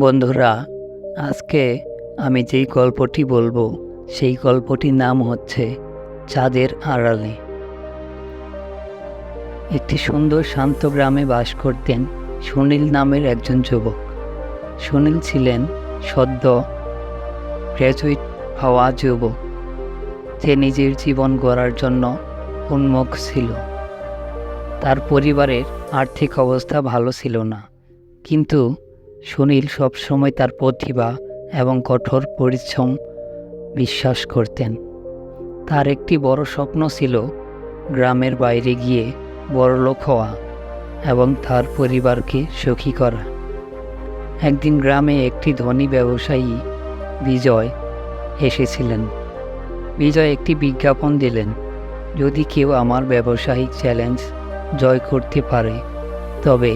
বন্ধুরা, আজকে আমি যেই গল্পটি বলবো সেই গল্পটির নাম হচ্ছে চাঁদের আড়ালে। একটি সুন্দর শান্ত গ্রামে বাস করতেন সুনীল নামের একজন যুবক। সুনীল ছিলেন সদ্য গ্র্যাজুয়েট হওয়া যুবক, যে নিজের জীবন গড়ার জন্য উন্মুখ ছিল। তার পরিবারের আর্থিক অবস্থা ভালো ছিল না, কিন্তু সুনীল সবসময় তার প্রতিভা এবং কঠোর পরিশ্রম বিশ্বাস করতেন। তার একটি বড় স্বপ্ন ছিল গ্রামের বাইরে গিয়ে বড়লোক হওয়া এবং তার পরিবারকে সুখী করা। একদিন গ্রামে একটি ধনী ব্যবসায়ী বিজয় এসেছিলেন। বিজয় একটি বিজ্ঞাপন দিলেন, যদি কেউ আমার ব্যবসায়িক চ্যালেঞ্জ জয় করতে পারে তবে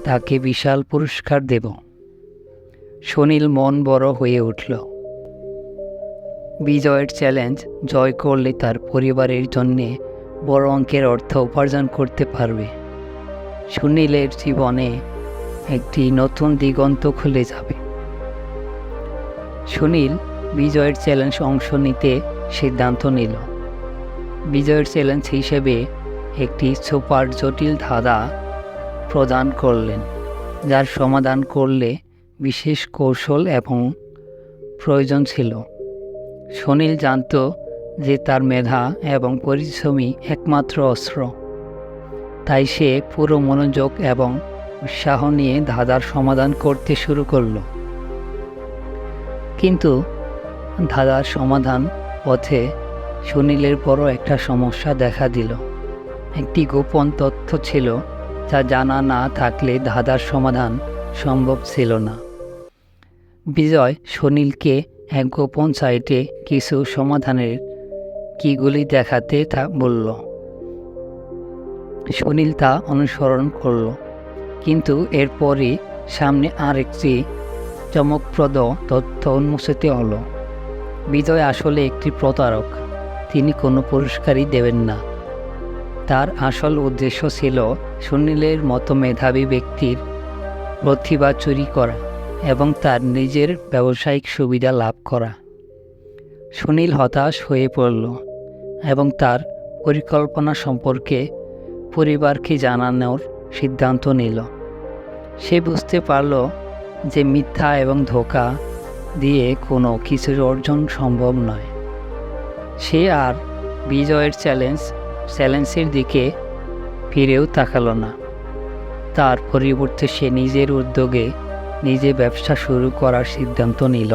তাকে বিশাল পুরস্কার দেব। সুনীল মন বড় হয়ে উঠল। বিজয়ের চ্যালেঞ্জ জয় করলে তার পরিবারের জন্যে বড় অঙ্কের অর্থ উপার্জন করতে পারবে। সুনীলের জীবনে একটি নতুন দিগন্ত খুলে যাবে। সুনীল বিজয়ের চ্যালেঞ্জ অংশ নিতে সিদ্ধান্ত নিল। বিজয়ের চ্যালেঞ্জ হিসেবে একটি সুপার জটিল ধাঁধা প্রদান করলেন, যার সমাধান করলে বিশেষ কৌশল এবং প্রয়োজন ছিল। সুনীল জানত যে তার মেধা এবং পরিশ্রমই একমাত্র অস্ত্র, তাই সে পুরো মনোযোগ এবং উৎসাহ নিয়ে ধাঁধার সমাধান করতে শুরু করল। কিন্তু ধাঁধার সমাধান পথে সুনীলের বড় একটা সমস্যা দেখা দিল। একটি গোপন তথ্য ছিল, যা জানা না থাকলে ধাঁধার সমাধান সম্ভব ছিল না। বিজয় সুনীলকে এক গোপন সাইটে কিছু সমাধানের কিগুলি দেখাতে বলল। সুনীল তা অনুসরণ করল, কিন্তু এরপরই সামনে আরেকটি চমকপ্রদ তথ্য উন্মোচিত হলো। বিজয় আসলে একটি প্রতারক। তিনি কোনো পুরস্কারই দেবেন না। তার আসল উদ্দেশ্য ছিল সুনীলের মতো মেধাবী ব্যক্তির প্রতিভা চুরি করা এবং তার নিজের ব্যবসায়িক সুবিধা লাভ করা। সুনীল হতাশ হয়ে পড়ল এবং তার পরিকল্পনা সম্পর্কে পরিবারকে জানানোর সিদ্ধান্ত নিল। সে বুঝতে পারল যে মিথ্যা এবং ধোঁকা দিয়ে কোনো কিছুর অর্জন সম্ভব নয়। সে আর বিজয়ের চ্যালেঞ্জের দিকে ফিরেও তাকালো না। তার পরিবর্তে সে নিজের উদ্যোগে নিজে ব্যবসা শুরু করার সিদ্ধান্ত নিল।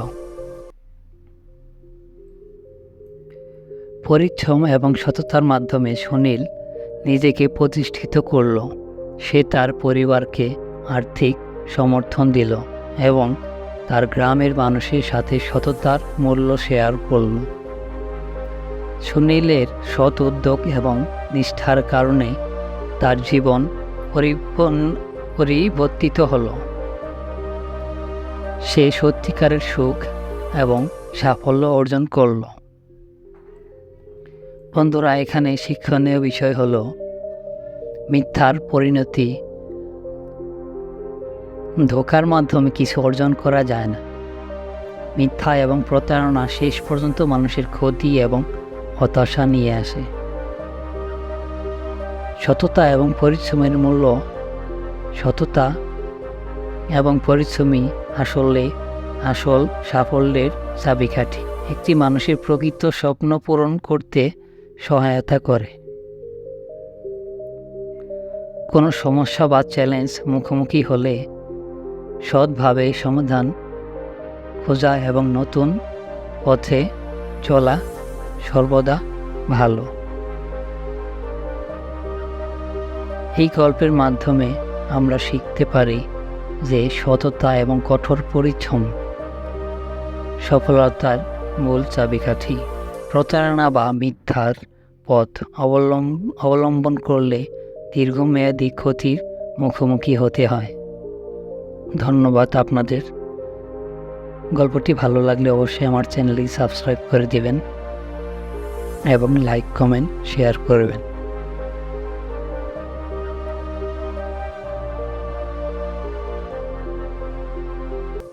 পরিশ্রম এবং সততার মাধ্যমে সুনীল নিজেকে প্রতিষ্ঠিত করল। সে তার পরিবারকে আর্থিক সমর্থন দিল এবং তার গ্রামের মানুষের সাথে সততার মূল্য শেয়ার করল। সুনীলের সৎ উদ্যোগ এবং নিষ্ঠার কারণে তার জীবন পরিবর্তিত হল। সে সত্যিকারের সুখ এবং সাফল্য অর্জন করল। বন্ধুরা, এখানে শিক্ষণীয় বিষয় হল মিথ্যার পরিণতি। ধোঁকার মাধ্যমে কিছু অর্জন করা যায় না। মিথ্যা এবং প্রতারণা শেষ পর্যন্ত মানুষের ক্ষতি এবং হতাশা নিয়ে আসে। সততা এবং পরিশ্রমের মূল্য। সততা এবং পরিশ্রমই আসল সাফল্যের চাবিকাঠি। একটি মানুষের প্রকৃত স্বপ্ন পূরণ করতে সহায়তা করে। কোনো সমস্যা বা চ্যালেঞ্জ মুখোমুখি হলে সৎভাবে সমাধান খোঁজা এবং নতুন পথে চলা সর্বদা ভালো। এই গল্পের মাধ্যমে আমরা শিখতে পারি যে সততা এবং কঠোর পরিশ্রম সফলতার মূল চাবিকাঠি। প্রতারণা বা মিথ্যার পথ অবলম্বন করলে দীর্ঘমেয়াদী ক্ষতির মুখোমুখি হতে হয়। ধন্যবাদ আপনাদের। গল্পটি ভালো লাগলে অবশ্যই আমার চ্যানেলটি সাবস্ক্রাইব করে দেবেন এবং লাইক, কমেন্ট, শেয়ার করবেন।